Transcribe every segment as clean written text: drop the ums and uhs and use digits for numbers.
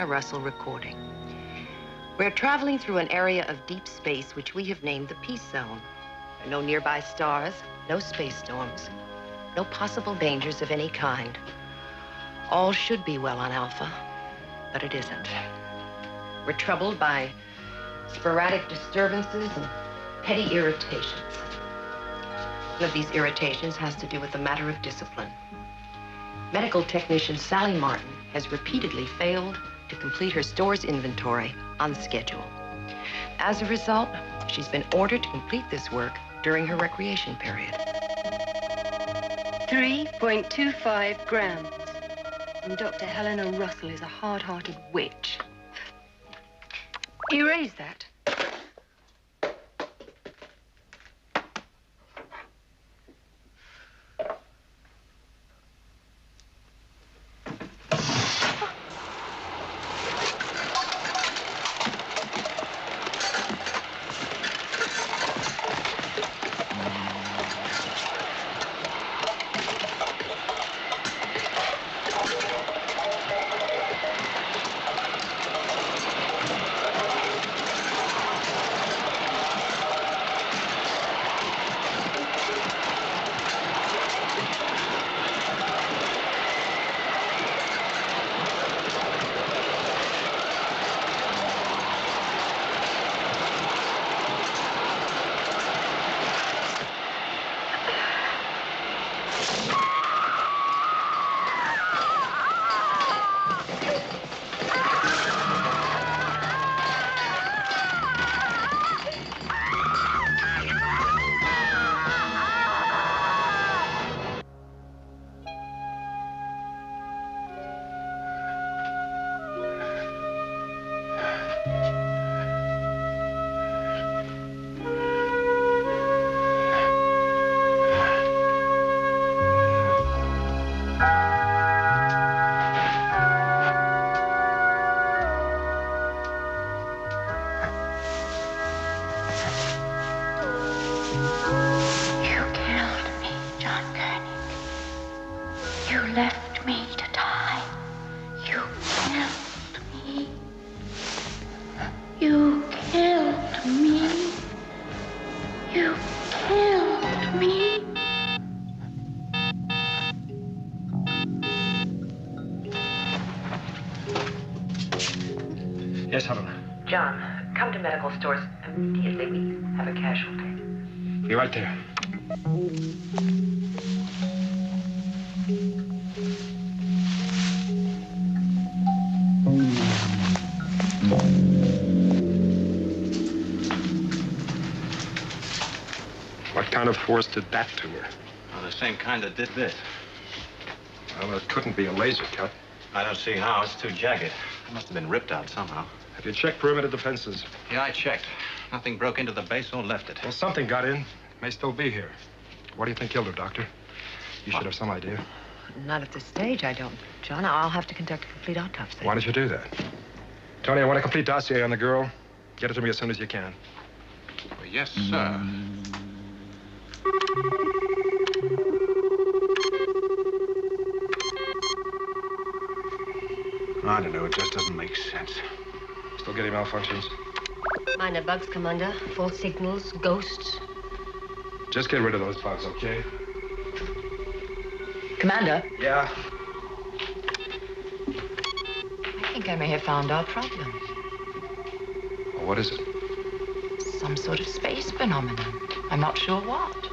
Russell recording. We're traveling through an area of deep space which we have named the Peace Zone. There are no nearby stars, no space storms, no possible dangers of any kind. All should be well on Alpha, but it isn't. We're troubled by sporadic disturbances and petty irritations. One of these irritations has to do with the matter of discipline. Medical technician Sally Martin has repeatedly failed to complete her store's inventory on schedule. As a result, she's been ordered to complete this work during her recreation period. 3.25 grams. And Dr. Helena Russell is a hard-hearted witch. Erase that. Yes, Helena. John, come to medical stores immediately. We have a casualty. Be right there. What kind of force did that to her? Well, the same kind that did this. Well, it couldn't be a laser cut. I don't see how. It's too jagged. It must have been ripped out somehow. Have you checked perimeter defenses? Yeah, I checked. Nothing broke into the base or left it. Well, something got in. It may still be here. What do you think killed her, Doctor? You should have some idea. Not at this stage, I don't. John, I'll have to conduct a complete autopsy. Why don't you do that? Tony, I want a complete dossier on the girl. Get it to me as soon as you can. Well, yes, sir. I don't know. It just doesn't make sense. Still getting malfunctions? Minor bugs, Commander. False signals, ghosts. Just get rid of those bugs, okay? Commander? Yeah? I think I may have found our problem. Well, what is it? Some sort of space phenomenon. I'm not sure what.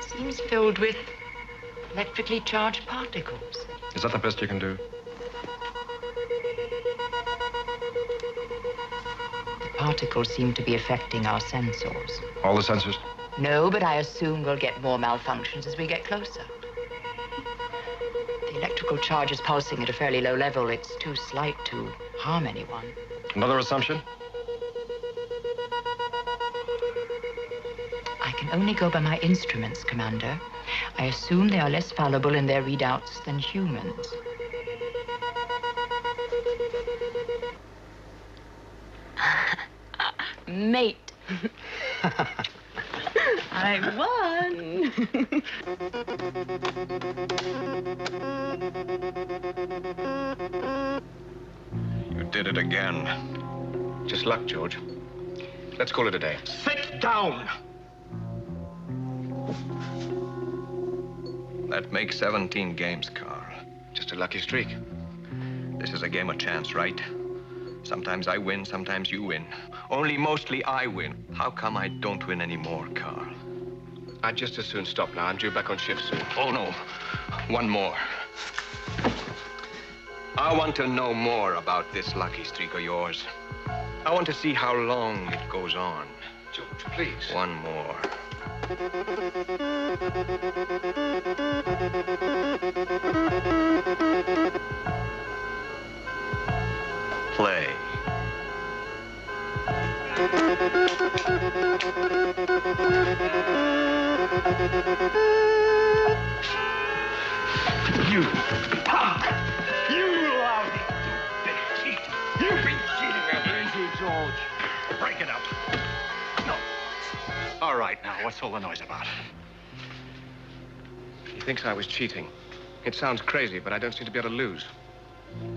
Seems filled with electrically charged particles. Is that the best you can do? The particles seem to be affecting our sensors. All the sensors? No, but I assume we'll get more malfunctions as we get closer. The electrical charge is pulsing at a fairly low level. It's too slight to harm anyone. Another assumption? I can only go by my instruments, Commander. I assume they are less fallible in their readouts than humans. Mate. I won. You did it again. Just luck, George. Let's call it a day. Sit down! That makes 17 games, Carl. Just a lucky streak. This is a game of chance, right? Sometimes I win, sometimes you win. Only mostly I win. How come I don't win anymore, Carl? I'd just as soon stop now. I'm due back on shift soon. Oh, no. One more. I want to know more about this lucky streak of yours. I want to see how long it goes on. George, please. One more. Play. You punk! You lousy cheat! You've been cheating at me! Easy, George. Break it up. No. All right, now, what's all the noise about? He thinks I was cheating. It sounds crazy, but I don't seem to be able to lose.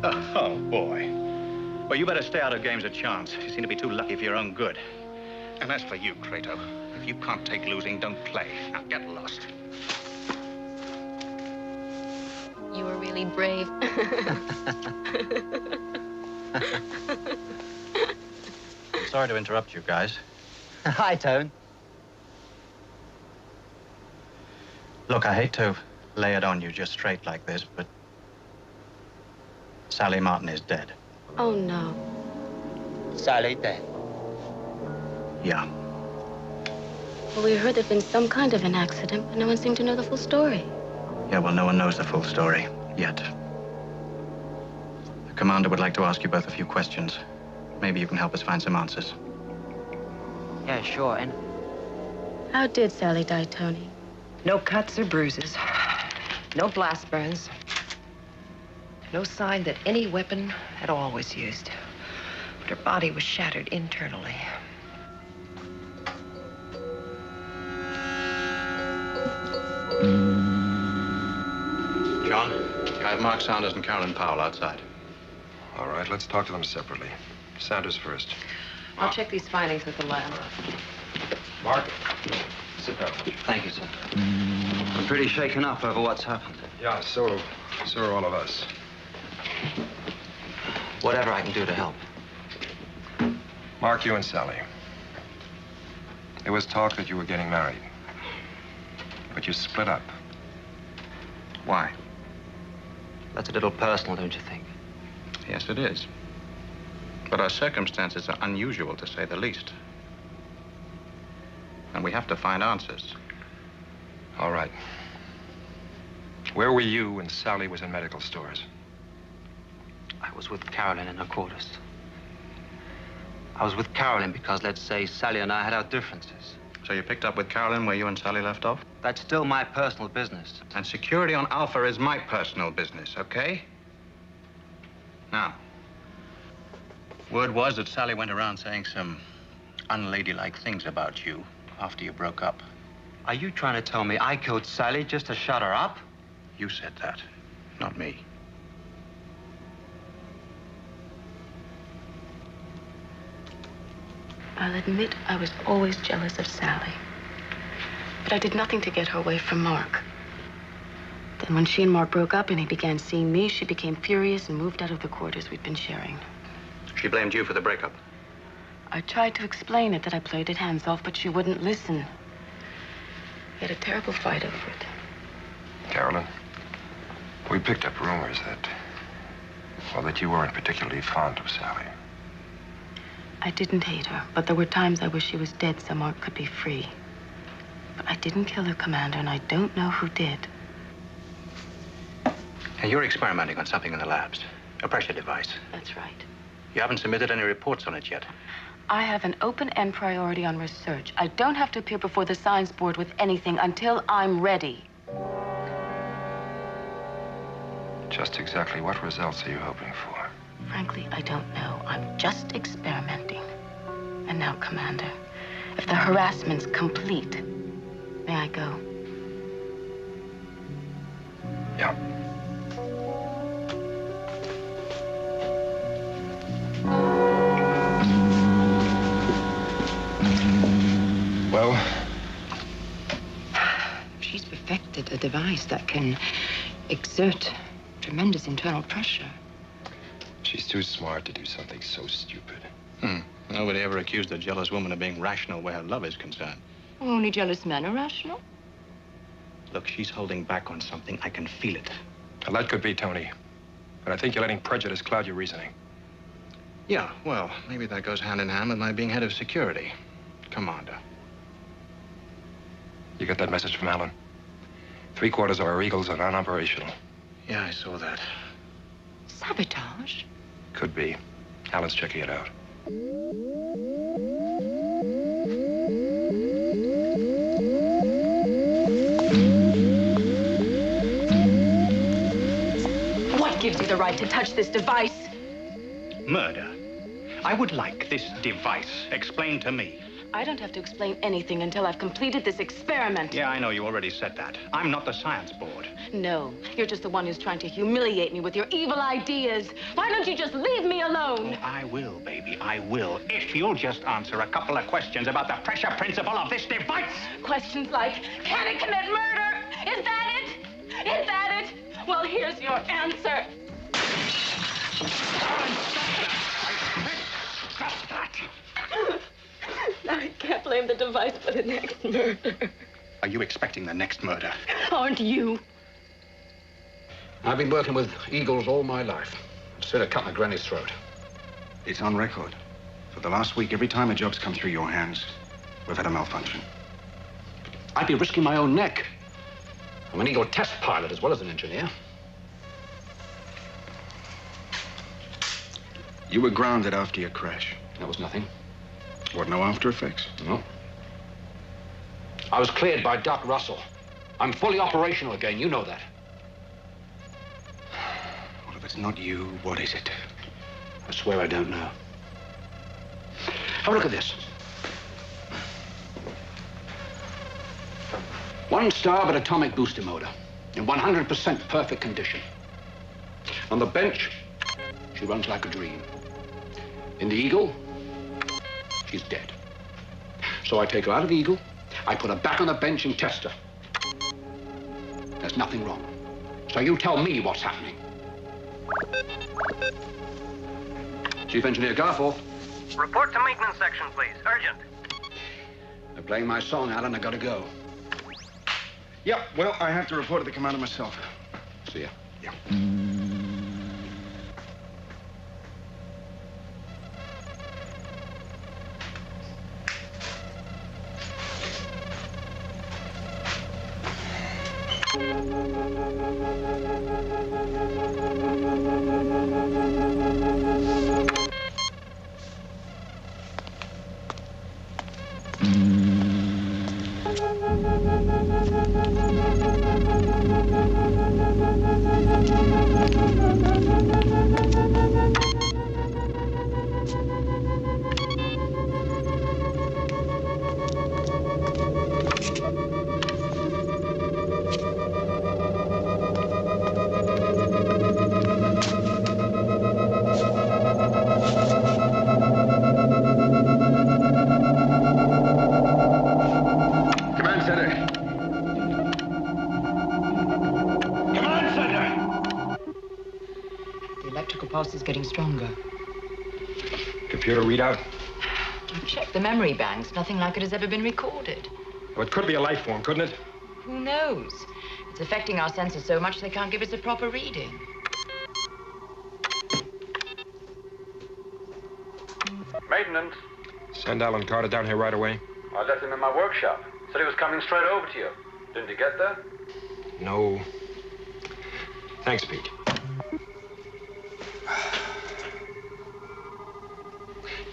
Oh, boy. Well, you better stay out of games of chance. You seem to be too lucky for your own good. And as for you, Kratos, if you can't take losing, don't play. Now, get lost. You were really brave. Sorry to interrupt you guys. Hi, Tone. Look, I hate to lay it on you just straight like this, but Sally Martin is dead. Oh, no. Sally dead? Yeah. Well, we heard there'd been some kind of an accident, but no one seemed to know the full story. Yeah, well, no one knows the full story yet. The commander would like to ask you both a few questions. Maybe you can help us find some answers. Yeah, sure. And How did Sally die, Tony? No cuts or bruises. No blast burns. No sign that any weapon at all was used. But her body was shattered internally. John, I have Mark Saunders and Carolyn Powell outside. All right, let's talk to them separately. Sanders first. I'll check these findings with the lab. Mark, sit down. thank you, sir. I'm pretty shaken up over what's happened. Yeah, so are all of us. Whatever I can do to help. Mark, you and Sally. There was talk that you were getting married. But you split up. Why? That's a little personal, don't you think? Yes, it is. But our circumstances are unusual, to say the least. And we have to find answers. All right. Where were you when Sally was in medical stores? I was with Carolyn in her quarters. I was with Carolyn because, let's say, Sally and I had our differences. So you picked up with Carolyn where you and Sally left off? That's still my personal business. And security on Alpha is my personal business, okay? Now, word was that Sally went around saying some unladylike things about you after you broke up. Are you trying to tell me I killed Sally just to shut her up? You said that, not me. I'll admit I was always jealous of Sally. But I did nothing to get her away from Mark. Then when she and Mark broke up and he began seeing me, she became furious and moved out of the quarters we'd been sharing. She blamed you for the breakup. I tried to explain it, that I played it hands off, but she wouldn't listen. We had a terrible fight over it. Carolyn, we picked up rumors that you weren't particularly fond of Sally. I didn't hate her, but there were times I wish she was dead so Mark could be free. But I didn't kill her, Commander, and I don't know who did. And you're experimenting on something in the labs, a pressure device. That's right. You haven't submitted any reports on it yet. I have an open-end priority on research. I don't have to appear before the science board with anything until I'm ready. Just exactly what results are you hoping for? Frankly, I don't know. I'm just experimenting. And now, Commander, if the harassment's complete, may I go? Yeah. device that can exert tremendous internal pressure. She's too smart to do something so stupid. Nobody ever accused a jealous woman of being rational where her love is concerned. Only jealous men are rational. Look, she's holding back on something. I can feel it. Well, that could be, Tony. But I think you're letting prejudice cloud your reasoning. Yeah, well, maybe that goes hand in hand with my being head of security. Commander. You got that message from Alan? 3/4 of our Eagles are non-operational. Yeah, I saw that. Sabotage? Could be. Alan's checking it out. What gives you the right to touch this device? Murder. I would like this device explained to me. I don't have to explain anything until I've completed this experiment. Yeah, I know. You already said that. I'm not the science board. No, you're just the one who's trying to humiliate me with your evil ideas. Why don't you just leave me alone? Oh, I will, baby. I will. If you'll just answer a couple of questions about the pressure principle of this device. Questions like, can it commit murder? Is that it? Is that it? Well, here's your answer. Stop that! I can't blame the device for the next murder. Are you expecting the next murder? Aren't you? I've been working with Eagles all my life. Instead of cut my granny's throat. It's on record. For the last week, every time a job's come through your hands, we've had a malfunction. I'd be risking my own neck. I'm an Eagle test pilot as well as an engineer. You were grounded after your crash. That was nothing. What, no after effects? No. I was cleared by Doc Russell. I'm fully operational again, you know that. Well, if it's not you, what is it? I swear I don't know. Have a look at this. 1 starboard atomic booster motor in 100% perfect condition. On the bench, she runs like a dream. In the Eagle, she's dead. So I take her out of the Eagle, I put her back on the bench and test her. There's nothing wrong. So you tell me what's happening. Chief Engineer Garforth. Report to maintenance section, please. Urgent. They're playing my song, Alan. I gotta go. Yeah, well, I have to report to the commander myself. See ya. Yeah. Is getting stronger. Computer readout? I've checked the memory banks. Nothing like it has ever been recorded. Well, it could be a life form, couldn't it? Who knows? It's affecting our senses so much they can't give us a proper reading. Maintenance. Send Alan Carter down here right away. I left him in my workshop. Said he was coming straight over to you. Didn't he get there? No. Thanks, Pete.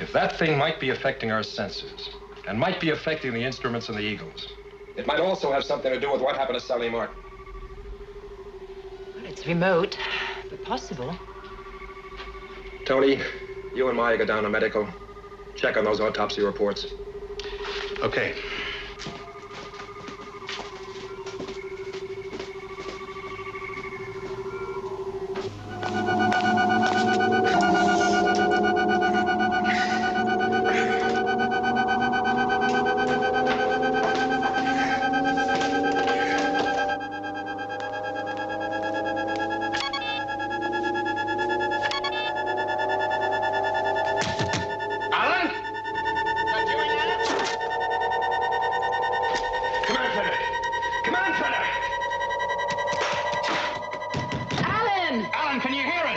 If that thing might be affecting our senses, and might be affecting the instruments in the Eagles, it might also have something to do with what happened to Sally Martin. Well, it's remote, but possible. Tony, you and Maya go down to medical. Check on those autopsy reports. Okay.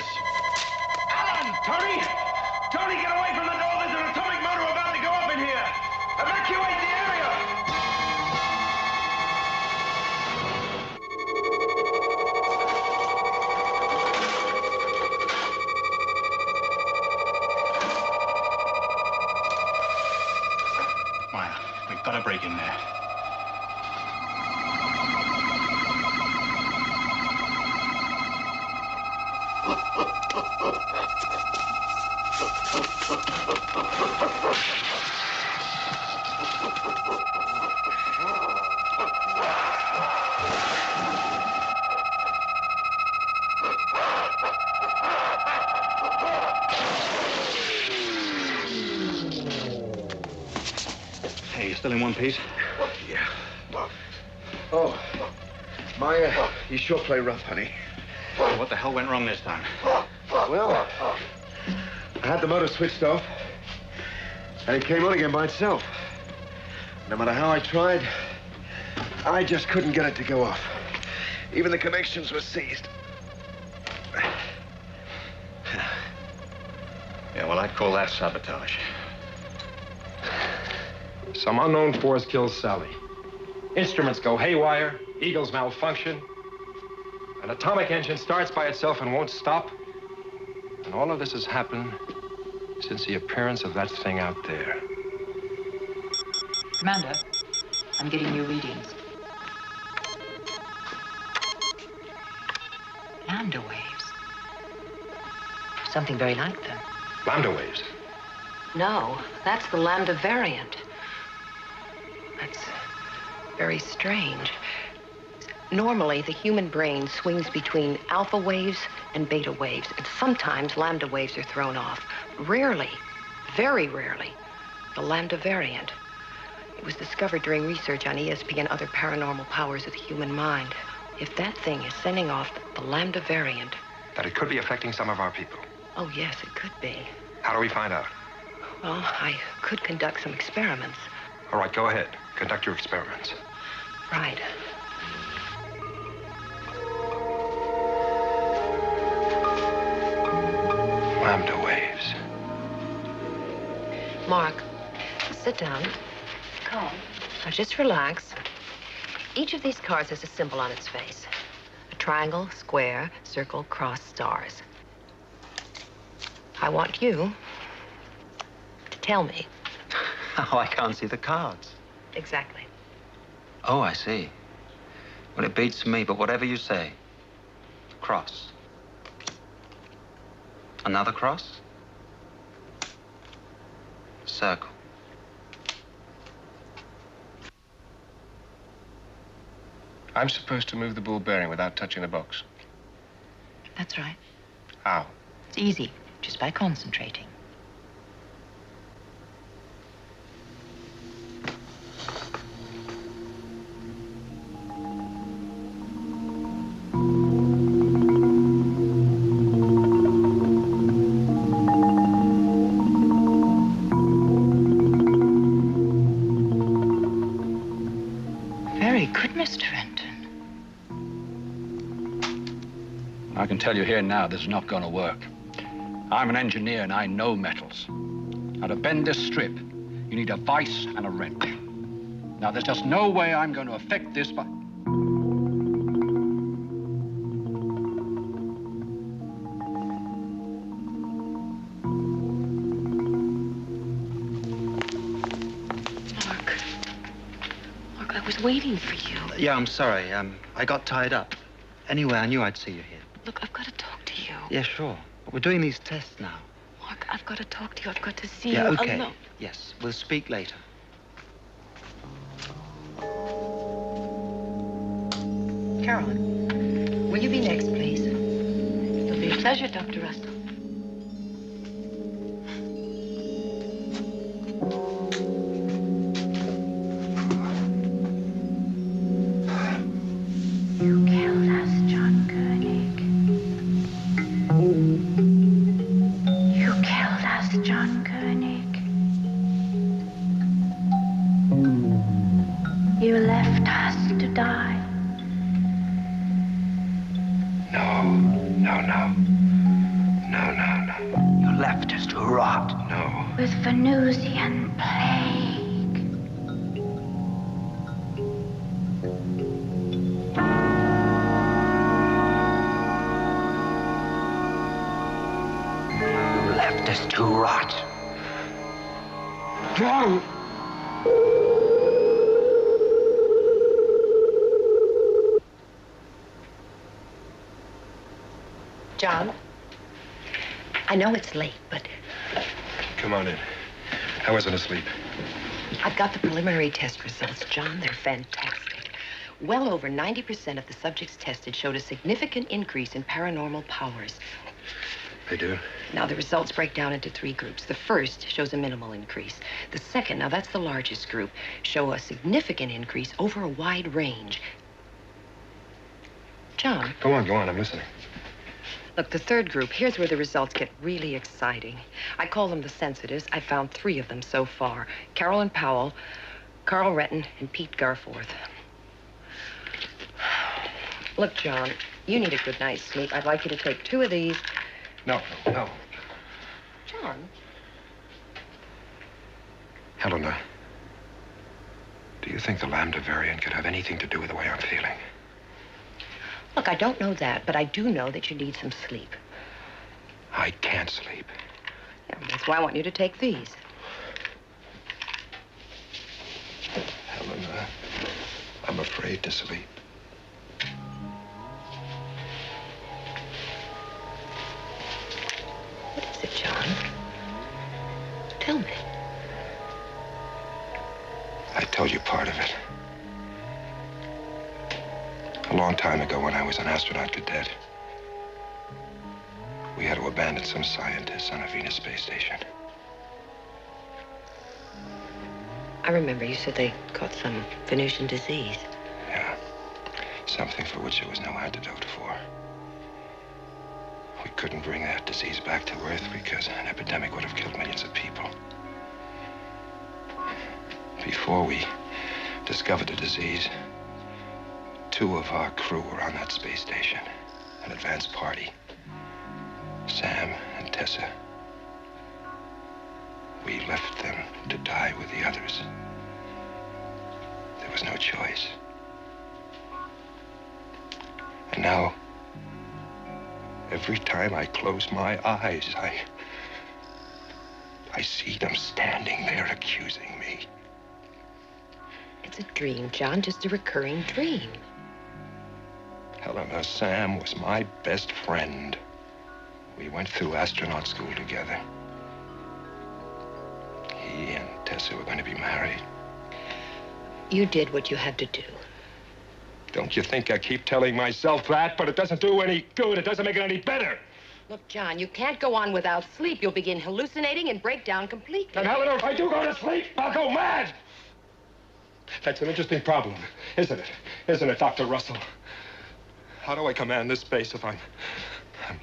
this. Alan! Tony! Tony, get away from the door. There's an atomic motor about to go up in here. Evacuate the area. Maya, we've got to break in there. Hey, you still in one piece? Yeah. Oh, Maya, you sure play rough, honey. What the hell went wrong this time? Well, I had the motor switched off, and it came on again by itself. No matter how I tried, I just couldn't get it to go off. Even the connections were seized. Yeah, well, I'd call that sabotage. Some unknown force kills Sally. Instruments go haywire, Eagles malfunction. An atomic engine starts by itself and won't stop. And all of this has happened since the appearance of that thing out there. Commander, I'm getting new readings. Lambda waves. Something very like them. Lambda waves. No, that's the lambda variant. That's very strange. Normally, the human brain swings between alpha waves and beta waves, and sometimes lambda waves are thrown off. Rarely, very rarely, the lambda variant. It was discovered during research on ESP and other paranormal powers of the human mind. If that thing is sending off the lambda variant... That it could be affecting some of our people. Oh, yes, it could be. How do we find out? Well, I could conduct some experiments. All right, go ahead. Conduct your experiments. Right. Lambda waves. Mark, sit down. Calm. Now, just relax. Each of these cards has a symbol on its face. A triangle, square, circle, cross, stars. I want you to tell me. Oh, I can't see the cards. Exactly. Oh, I see. Well, it beats me, but whatever you say. Cross. Another cross? Circle. I'm supposed to move the ball bearing without touching the box. That's right. How? It's easy, just by concentrating. Very good, Mr. Renton. I can tell you here now this is not going to work. I'm an engineer and I know metals. Now, to bend this strip, you need a vise and a wrench. Now, there's just no way I'm going to affect this by... Mark, I was waiting for you. Yeah, I'm sorry. I got tied up. Anyway, I knew I'd see you here. Look, I've got to talk to you. Yeah, sure. But we're doing these tests now. Mark, I've got to talk to you. I've got to see Yeah, you okay. alone. Yes, we'll speak later. Carolyn, will you be next, please? It'll be a pleasure, Dr. Russell. You killed us, John Koenig. You killed us, John Koenig. You left us to die. No. left us to rot. No. With Venusian plague. You left us to rot. John! John, I know it's late, but Come on in. I wasn't asleep. I've got the preliminary test results, John. They're fantastic. Well over 90% of the subjects tested showed a significant increase in paranormal powers. They do? Now, the results break down into 3 groups. The first shows a minimal increase. The second, now that's the largest group, show a significant increase over a wide range. John. Go on, I'm listening. Look, the third group, here's where the results get really exciting. I call them the sensitives. I found 3 of them so far. Carolyn Powell, Carl Retton, and Pete Garforth. Look, John, you need a good night's sleep. I'd like you to take 2 of these. No. John? Helena, do you think the lambda variant could have anything to do with the way I'm feeling? Look, I don't know that, but I do know that you need some sleep. I can't sleep. Yeah, that's why I want you to take these. Helena, I'm afraid to sleep. What is it, John? Tell me. I told you part of it. A long time ago, when I was an astronaut cadet, we had to abandon some scientists on a Venus space station. I remember you said they caught some Venusian disease. Yeah, something for which there was no antidote for. We couldn't bring that disease back to Earth because an epidemic would have killed millions of people. Before we discovered the disease, 2 of our crew were on that space station, an advance party. Sam and Tessa. We left them to die with the others. There was no choice. And now, every time I close my eyes, I see them standing there accusing me. It's a dream, John, just a recurring dream. Helena, Sam was my best friend. We went through astronaut school together. He and Tessa were going to be married. You did what you had to do. Don't you think I keep telling myself that? But it doesn't do any good. It doesn't make it any better. Look, John, you can't go on without sleep. You'll begin hallucinating and break down completely. And Helena, if I do go to sleep, I'll go mad. That's an interesting problem, isn't it? Isn't it, Dr. Russell? How do I command this space if I'm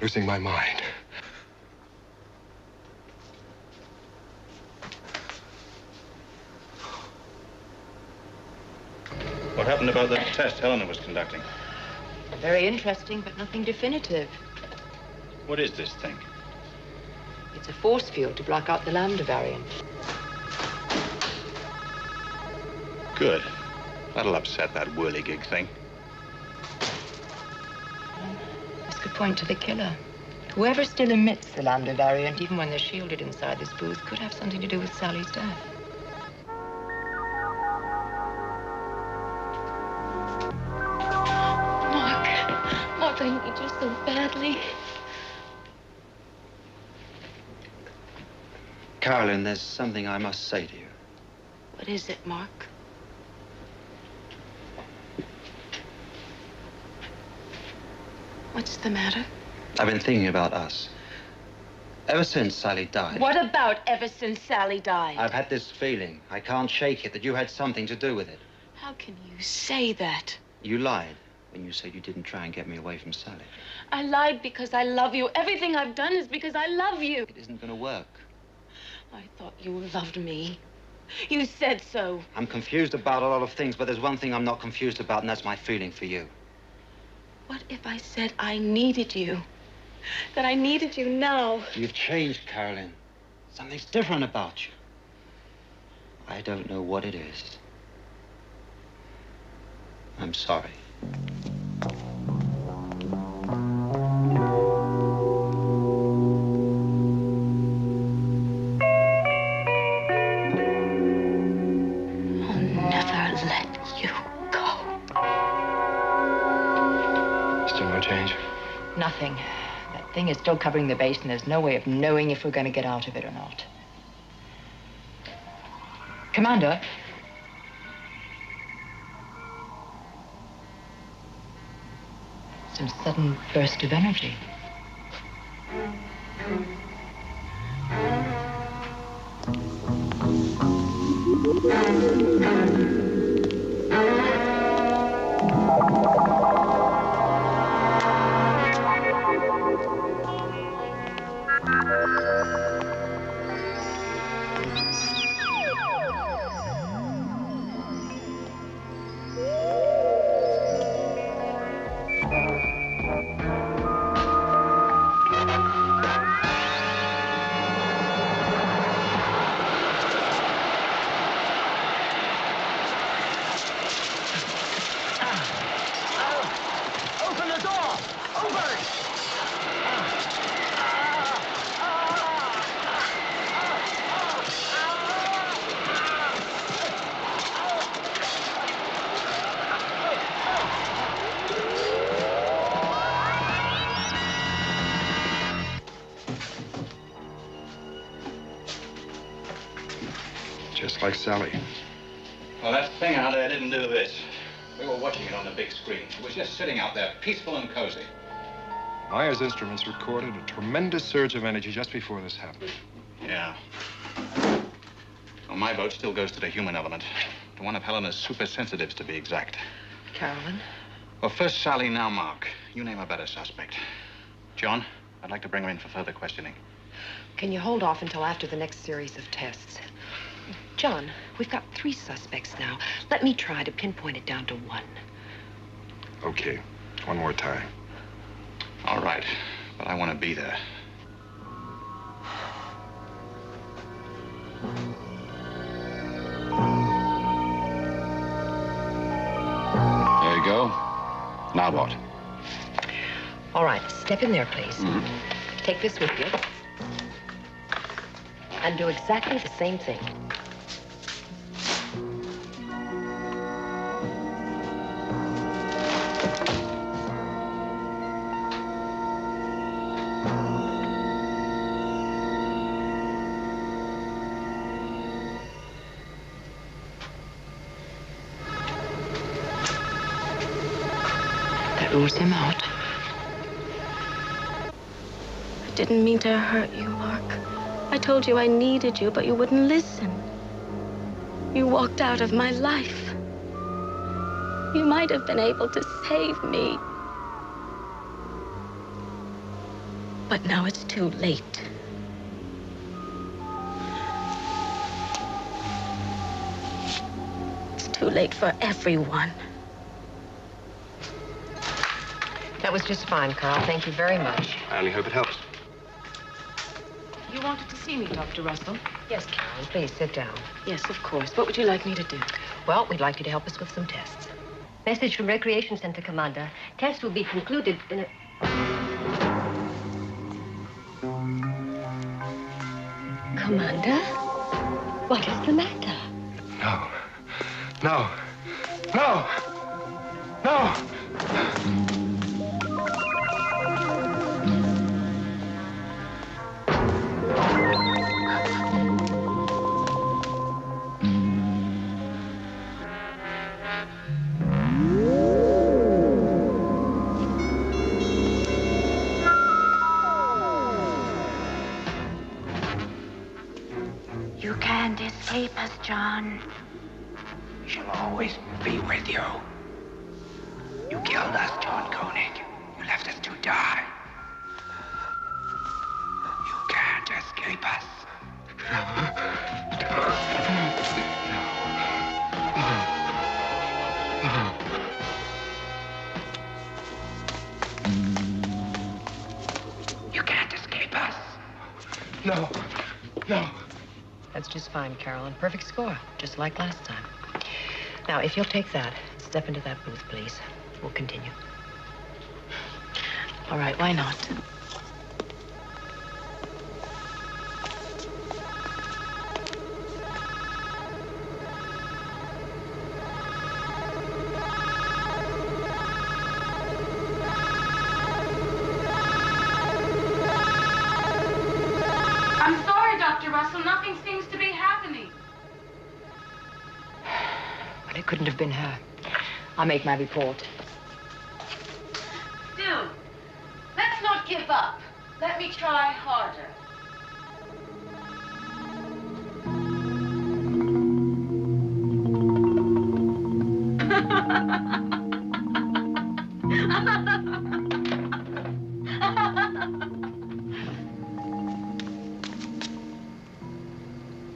losing my mind? What happened about that test Helena was conducting? Very interesting, but nothing definitive. What is this thing? It's a force field to block out the lambda variant. Good. That'll upset that whirligig thing. This could point to the killer. Whoever still emits the lambda variant, even when they're shielded inside this booth, could have something to do with Sally's death. Mark, I need you so badly. Carolyn, there's something I must say to you. What is it, Mark? What's the matter? I've been thinking about us. Ever since Sally died. What about ever since Sally died? I've had this feeling, I can't shake it, that you had something to do with it. How can you say that? You lied when you said you didn't try and get me away from Sally. I lied because I love you. Everything I've done is because I love you. It isn't going to work. I thought you loved me. You said so. I'm confused about a lot of things, but there's one thing I'm not confused about, and that's my feeling for you. What if I said I needed you? that I needed you now. You've changed, Carolyn. Something's different about you. I don't know what it is. I'm sorry. Nothing. That thing is still covering the base, and there's no way of knowing if we're going to get out of it or not. Commander? Some sudden burst of energy. Just like Sally. Well, that thing out there didn't do this. We were watching it on the big screen. It was just sitting out there, peaceful and cozy. Meyer's instruments recorded a tremendous surge of energy just before this happened. Yeah. Well, my vote still goes to the human element. To one of Helena's super-sensitives, to be exact. Carolyn? Well, first Sally, now Mark. You name a better suspect. John, I'd like to bring her in for further questioning. Can you hold off until after the next series of tests? John, we've got 3 suspects now. Let me try to pinpoint it down to 1. Okay. One more time. All right. But I want to be there. There you go. Now what? All right. Step in there, please. Take this with you. And do exactly the same thing. That rules him out. I didn't mean to hurt you, Mark. I told you I needed you, but you wouldn't listen. You walked out of my life. You might have been able to save me. But now it's too late. It's too late for everyone. That was just fine, Carl. Thank you very much. I only hope it helps. You wanted to see me, Dr. Russell? Yes, Carolyn, please sit down. Yes, of course. What would you like me to do? Well, we'd like you to help us with some tests. Message from Recreation Center, Commander. Test will be concluded in a... Commander? What is the matter? No. No. No! No! You can't escape us, John. She'll always be with you. You killed us, John Koenig. You left us to die. You can't escape us. No. No. That's just fine, Carolyn. Perfect score, just like last time. Now, if you'll take that, step into that booth, please. We'll continue. All right, why not? I'm sorry, Dr. Russell. Nothing seems to be happening. But it couldn't have been her. I'll make my report. Still, let's not give up. Let me try harder.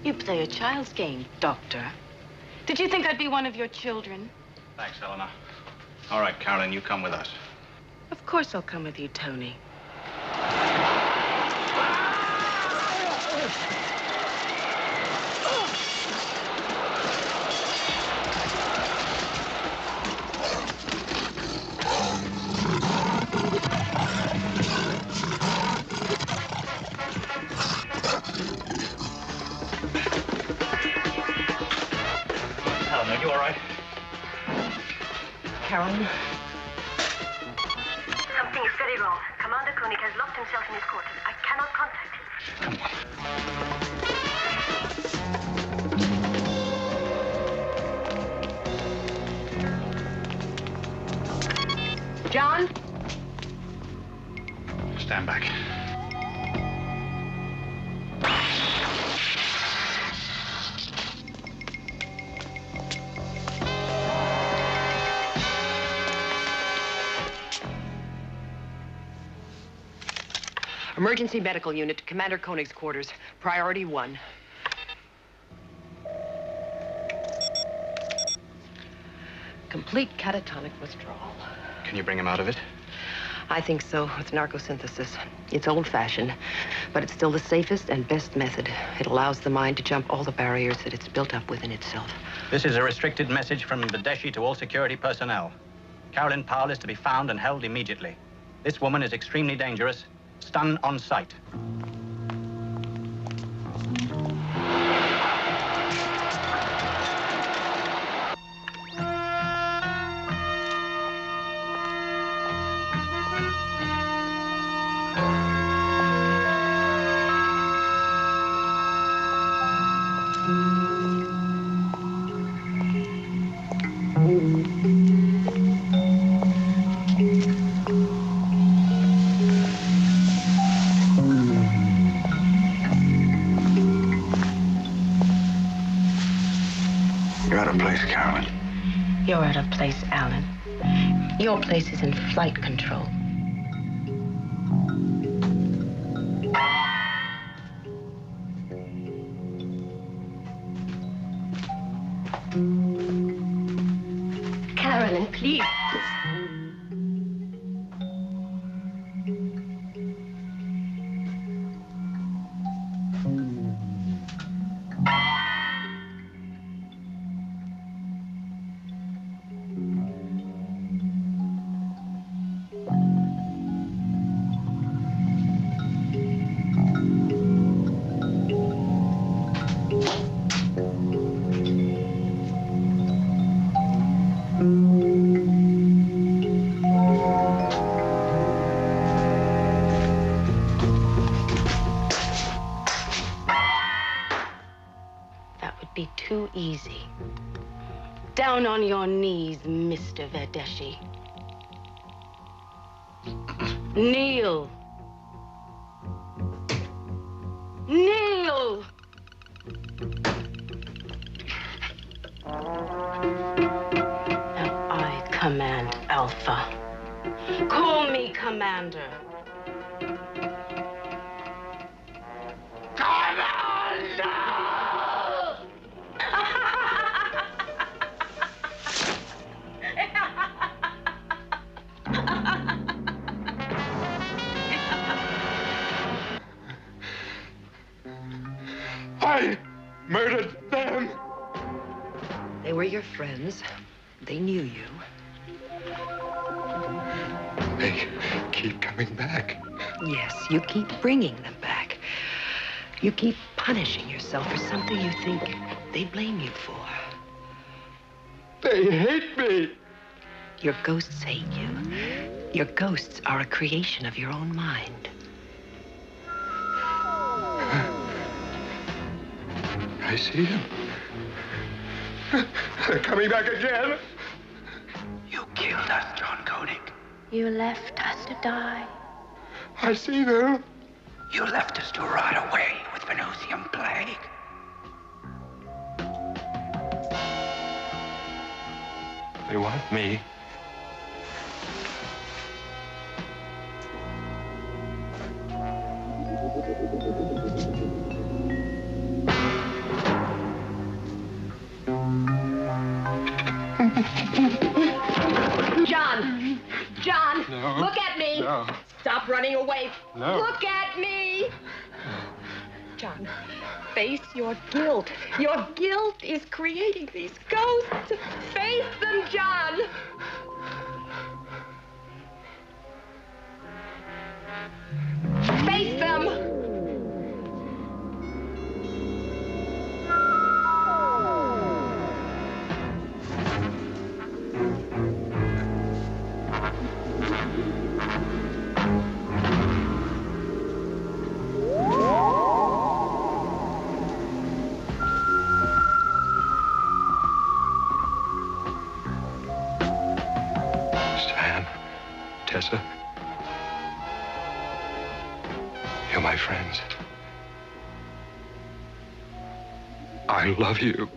You play a child's game, Doctor. Did you think I'd be one of your children? Thanks, Eleanor. All right, Carolyn, you come with us. Of course I'll come with you, Tony. Eleanor, you all right? Carolyn? Something is very wrong. Commander Koenig has locked himself in his quarters. I cannot contact him. John? Stand back. Emergency medical unit to Commander Koenig's quarters. Priority 1. Complete catatonic withdrawal. Can you bring him out of it? I think so, with narcosynthesis. It's old-fashioned, but it's still the safest and best method. It allows the mind to jump all the barriers that it's built up within itself. This is a restricted message from Badeshi to all security personnel. Carolyn Powell is to be found and held immediately. This woman is extremely dangerous. Stun on sight. You're out of place, Carolyn. You're out of place, Alan. Your place is in flight control. Carolyn, please. Be too easy. Down on your knees, Mr. Badeshi. Kneel. Kneel! Now I command Alpha. Call me Commander. I murdered them. They were your friends. They knew you. They keep coming back. Yes, you keep bringing them back. You keep punishing yourself for something you think they blame you for. They hate me. Your ghosts hate you. Your ghosts are a creation of your own mind. I see them. They're coming back again. You killed us, John Koenig. You left us to die. I see them. You left us to rot away with Venusian plague. They want me. John! John! No. Look at me! No. Stop running away! No. Look at me! John, face your guilt. Your guilt is creating these ghosts. Face them, John! Face them! Sam, Tessa, you're my friends. I love you.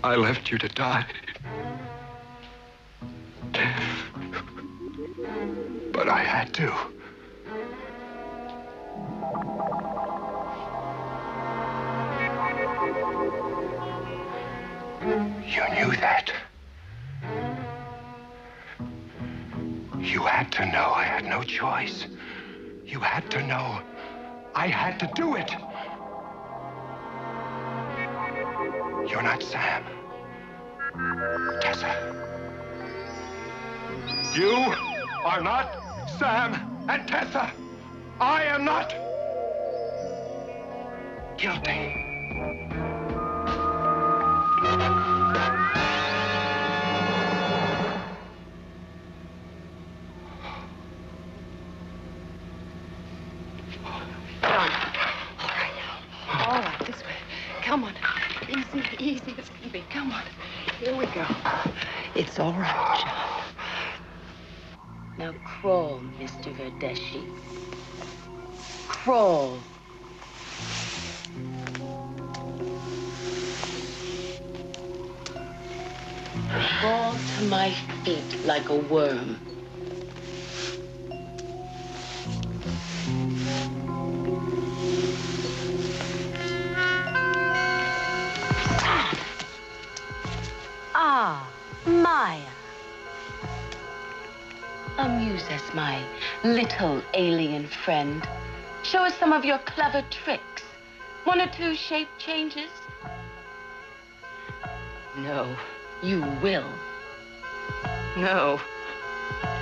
I left you to die. But I had to. You knew that. You had to know I had no choice. You had to know I had to do it. You're not Sam. Tessa. You are not Sam and Tessa. I am not guilty. All right, this way. Come on. Easy, easy as can be. Come on. Here we go. It's all right, John. Now crawl, Mr. Verdeshi. Crawl. Crawl to my feet like a worm. Ah, Maya. Amuse us, my little alien friend. Show us some of your clever tricks. One or two shape changes. No, you will. No.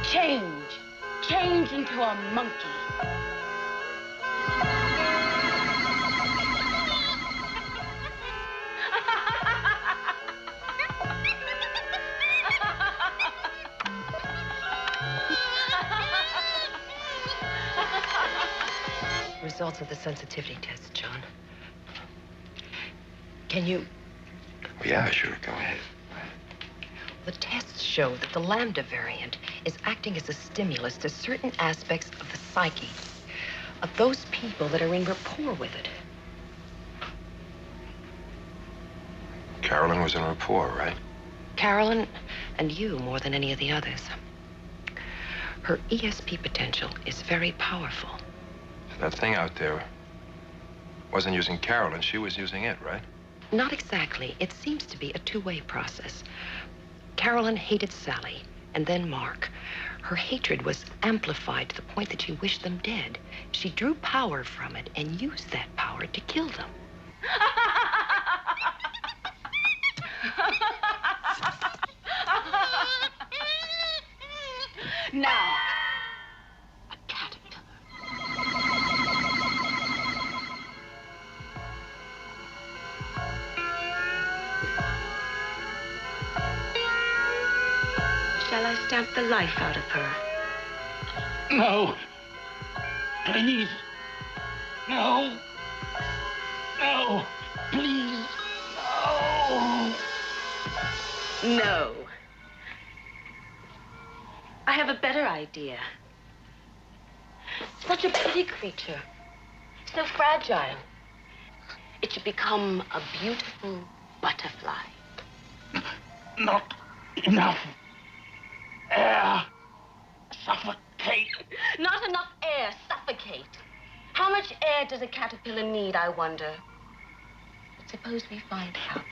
Change. Change into a monkey. Results of the sensitivity test, John. Can you... Yeah, sure, go ahead. The tests show that the lambda variant is acting as a stimulus to certain aspects of the psyche of those people that are in rapport with it. Carolyn was in rapport, right? Carolyn and you more than any of the others. Her ESP potential is very powerful. That thing out there wasn't using Carolyn, she was using it, right? Not exactly. It seems to be a two-way process. Carolyn hated Sally, And then Mark. Her hatred was amplified to the point that she wished them dead. She drew power from it and used that power to kill them. Now, shall I stamp the life out of her? No. Please. No. No. Please. No. No. I have a better idea. Such a pretty creature. So fragile. It should become a beautiful butterfly. Not enough air. Suffocate. Not enough air. Suffocate. How much air does a caterpillar need, I wonder? But suppose we find out.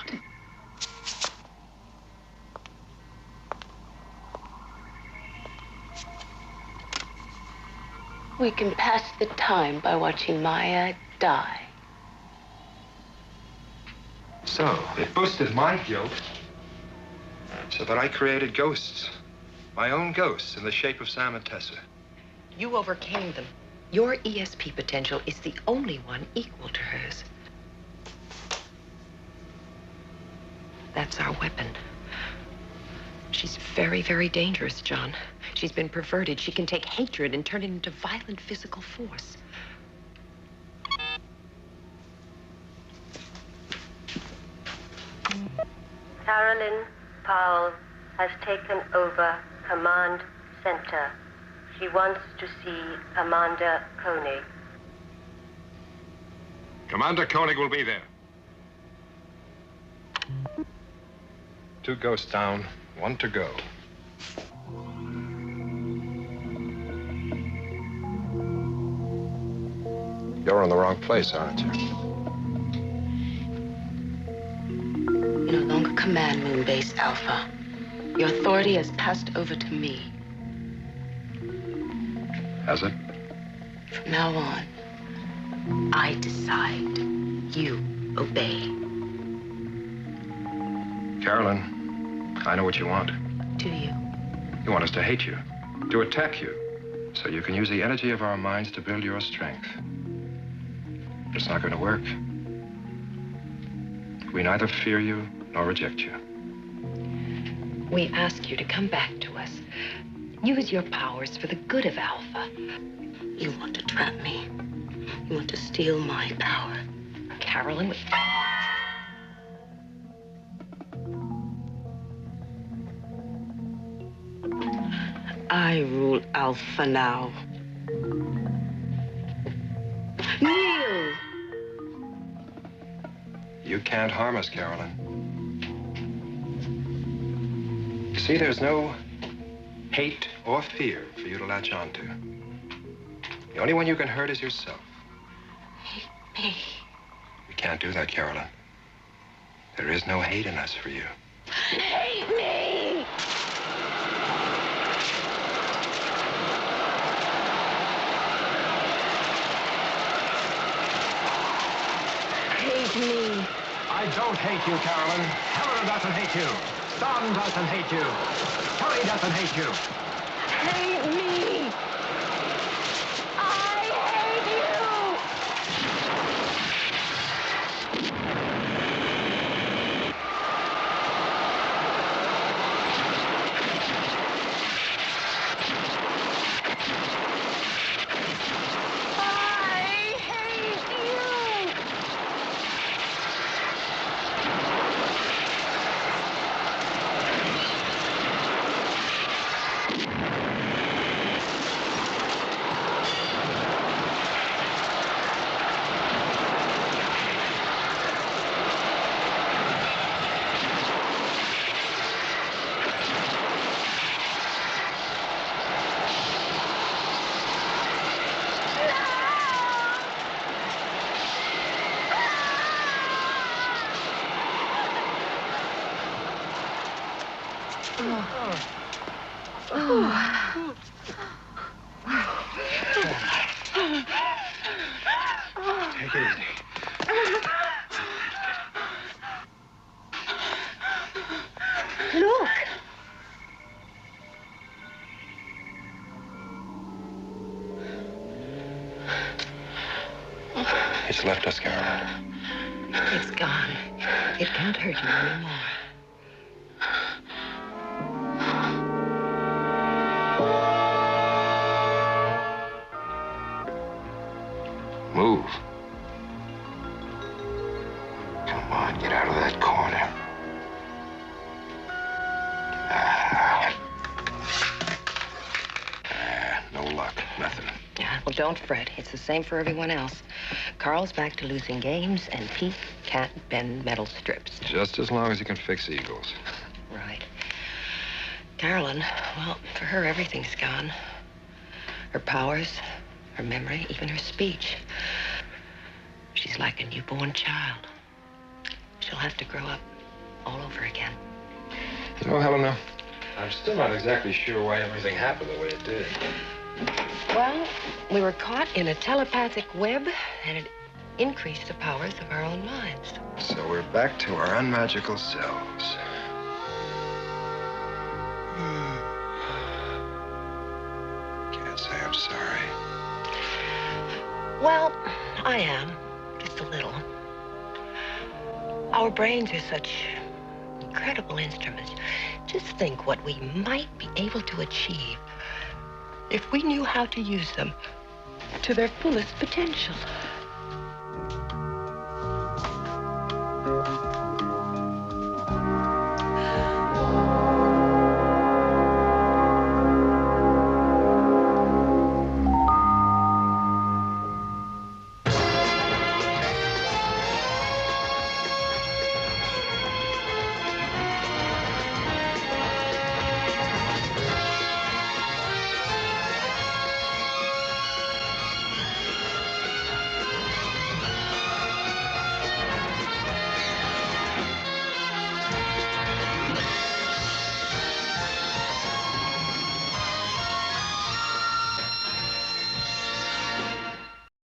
We can pass the time by watching Maya die. So, it boosted my guilt so that I created ghosts. My own ghosts in the shape of Sam and Tessa. You overcame them. Your ESP potential is the only one equal to hers. That's our weapon. She's very, very dangerous, John. She's been perverted. She can take hatred and turn it into violent physical force. Carolyn Powell has taken over Command Center. She wants to see Commander Koenig. Commander Koenig will be there. 2 ghosts down, 1 to go. You're in the wrong place, aren't you? You no longer command Moonbase Alpha. Your authority has passed over to me. Has it? From now on, I decide. You obey. Carolyn, I know what you want. Do you? You want us to hate you, to attack you, so you can use the energy of our minds to build your strength. But it's not going to work. We neither fear you nor reject you. We ask you to come back to us. Use your powers for the good of Alpha. You want to trap me. You want to steal my power. Carolyn, I rule Alpha now. Kneel! You can't harm us, Carolyn. You see, there's no hate or fear for you to latch on to. The only one you can hurt is yourself. Hate me. We can't do that, Carolyn. There is no hate in us for you. Hate me! Hate me. I don't hate you, Carolyn. Helen doesn't hate you. Don doesn't hate you. Kelly doesn't hate you. Hate me. I hate you. I hate you. Take it easy. Look. It's left us, Caroline. It's gone. It can't hurt you anymore. Move. Come on, get out of that corner. No luck. Nothing. Yeah, well, don't fret. It's the same for everyone else. Carl's back to losing games, and Pete can't bend metal strips. Just as long as he can fix Eagles. Right. Carolyn, well, for her, everything's gone. Her powers, her memory, even her speech. She's like a newborn child. She'll have to grow up all over again. You know, Helena, I'm still not exactly sure why everything happened the way it did. Well, we were caught in a telepathic web, and it increased the powers of our own minds. So we're back to our unmagical selves. Can't say I'm sorry. Well, I am, just a little. Our brains are such incredible instruments. Just think what we might be able to achieve if we knew how to use them to their fullest potential.